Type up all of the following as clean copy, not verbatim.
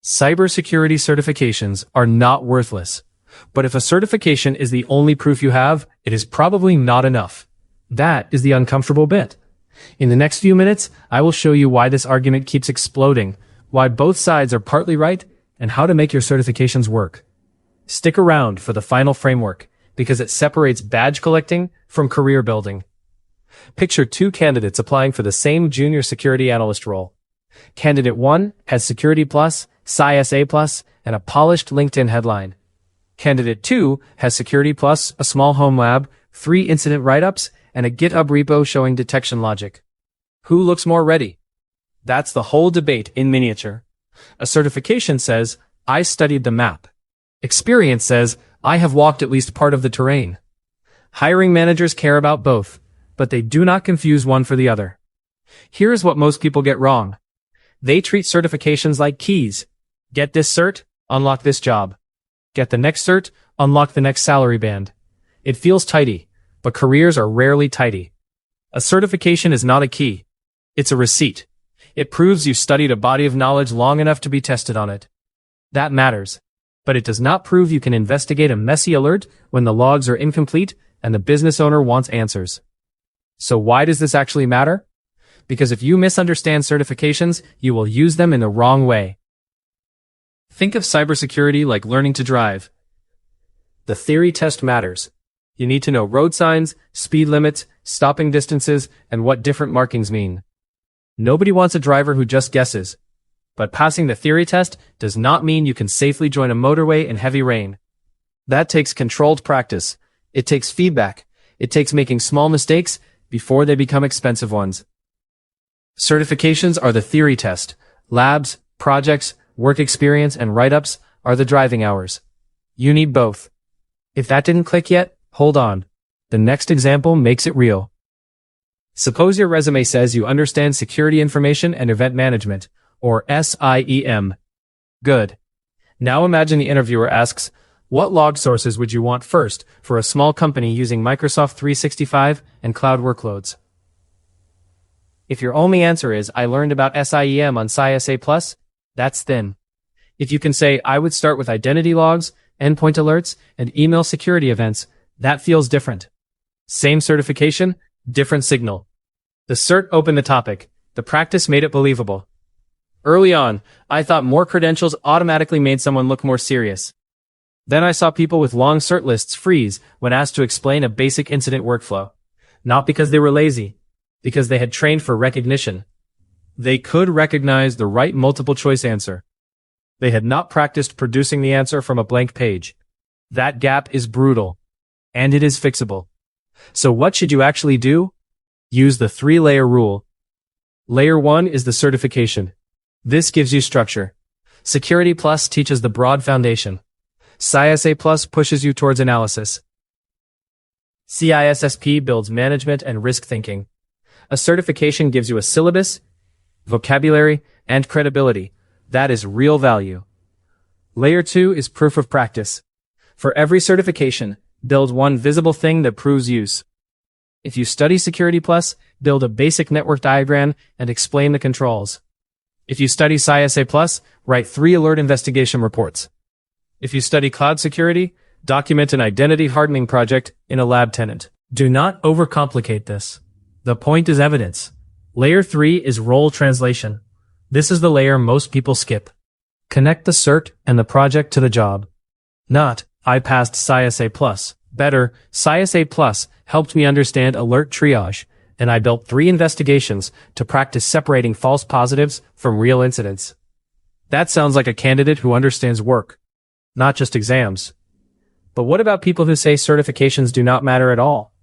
Cybersecurity certifications are not worthless. But if a certification is the only proof you have, it is probably not enough. That is the uncomfortable bit. In the next few minutes, I will show you why this argument keeps exploding, why both sides are partly right, and how to make your certifications work. Stick around for the final framework, because it separates badge collecting from career building. Picture two candidates applying for the same junior security analyst role. Candidate 1 has Security Plus, CySA Plus, and a polished LinkedIn headline. Candidate 2 has Security Plus, a small home lab, 3 incident write-ups, and a GitHub repo showing detection logic. Who looks more ready? That's the whole debate in miniature. A certification says, I studied the map. Experience says, I have walked at least part of the terrain. Hiring managers care about both, but they do not confuse one for the other. Here is what most people get wrong. They treat certifications like keys. Get this cert, unlock this job. Get the next cert, unlock the next salary band. It feels tidy, but careers are rarely tidy. A certification is not a key. It's a receipt. It proves you studied a body of knowledge long enough to be tested on it. That matters. But it does not prove you can investigate a messy alert when the logs are incomplete and the business owner wants answers. So why does this actually matter? Because if you misunderstand certifications, you will use them in the wrong way. Think of cybersecurity like learning to drive. The theory test matters. You need to know road signs, speed limits, stopping distances, and what different markings mean. Nobody wants a driver who just guesses. But passing the theory test does not mean you can safely join a motorway in heavy rain. That takes controlled practice. It takes feedback. It takes making small mistakes before they become expensive ones. Certifications are the theory test. Labs, projects, work experience, and write-ups are the driving hours. You need both. If that didn't click yet, hold on. The next example makes it real. Suppose your resume says you understand security information and event management, or SIEM. Good. Now imagine the interviewer asks, what log sources would you want first for a small company using Microsoft 365 and cloud workloads? If your only answer is, I learned about SIEM on CySA+, that's thin. If you can say, I would start with identity logs, endpoint alerts, and email security events, that feels different. Same certification, different signal. The cert opened the topic. The practice made it believable. Early on, I thought more credentials automatically made someone look more serious. Then I saw people with long cert lists freeze when asked to explain a basic incident workflow. Not because they were lazy, because they had trained for recognition. They could recognize the right multiple-choice answer. They had not practiced producing the answer from a blank page. That gap is brutal. And it is fixable. So what should you actually do? Use the 3-layer rule. Layer 1 is the certification. This gives you structure. Security Plus teaches the broad foundation. CySA Plus pushes you towards analysis. CISSP builds management and risk thinking. A certification gives you a syllabus, vocabulary, and credibility. That is real value. Layer 2 is proof of practice. For every certification, build one visible thing that proves use. If you study Security Plus, build a basic network diagram and explain the controls. If you study CySA Plus, write 3 alert investigation reports. If you study cloud security, document an identity hardening project in a lab tenant. Do not overcomplicate this. The point is evidence. Layer 3 is role translation. This is the layer most people skip. Connect the cert and the project to the job. Not, I passed CySA Plus. Better, CySA Plus helped me understand alert triage, and I built 3 investigations to practice separating false positives from real incidents. That sounds like a candidate who understands work, not just exams. But what about people who say certifications do not matter at all?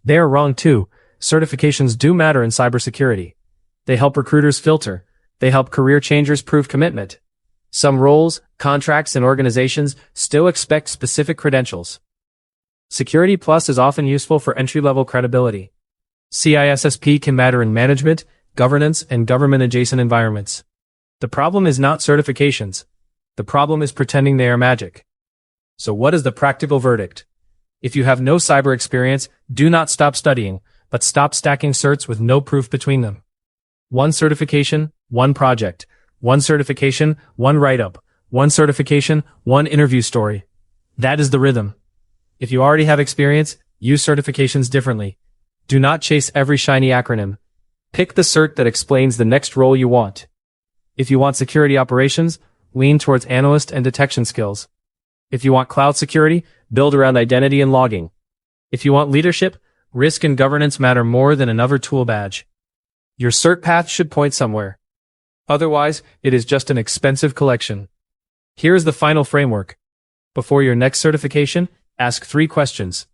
They are wrong too. Certifications do matter in cybersecurity. They help recruiters filter. They help career changers prove commitment. Some roles, contracts, and organizations still expect specific credentials. Security Plus is often useful for entry-level credibility. CISSP can matter in management, governance, and government-adjacent environments. The problem is not certifications. The problem is pretending they are magic. So what is the practical verdict? If you have no cyber experience, do not stop studying, but stop stacking certs with no proof between them. One certification, one project. One certification, one write-up. One certification, one interview story. That is the rhythm. If you already have experience, use certifications differently. Do not chase every shiny acronym. Pick the cert that explains the next role you want. If you want security operations, lean towards analyst and detection skills. If you want cloud security, build around identity and logging. If you want leadership, risk and governance matter more than another tool badge. Your cert path should point somewhere. Otherwise, it is just an expensive collection. Here is the final framework. Before your next certification, ask 3 questions.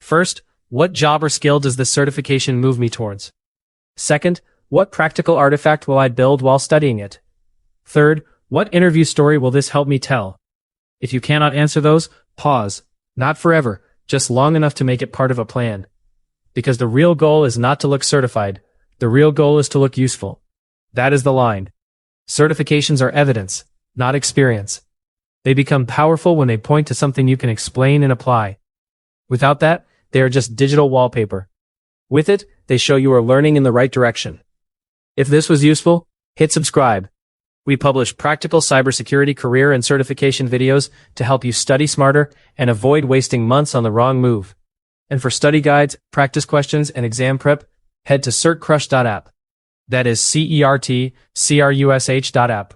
First, what job or skill does this certification move me towards? Second, what practical artifact will I build while studying it? Third, what interview story will this help me tell? If you cannot answer those, pause. Not forever, just long enough to make it part of a plan. Because the real goal is not to look certified. The real goal is to look useful. That is the line. Certifications are evidence, not experience. They become powerful when they point to something you can explain and apply. Without that, they are just digital wallpaper. With it, they show you are learning in the right direction. If this was useful, hit subscribe. We publish practical cybersecurity career and certification videos to help you study smarter and avoid wasting months on the wrong move. And for study guides, practice questions, and exam prep, head to CertCrush.app. That is CertCrush.app.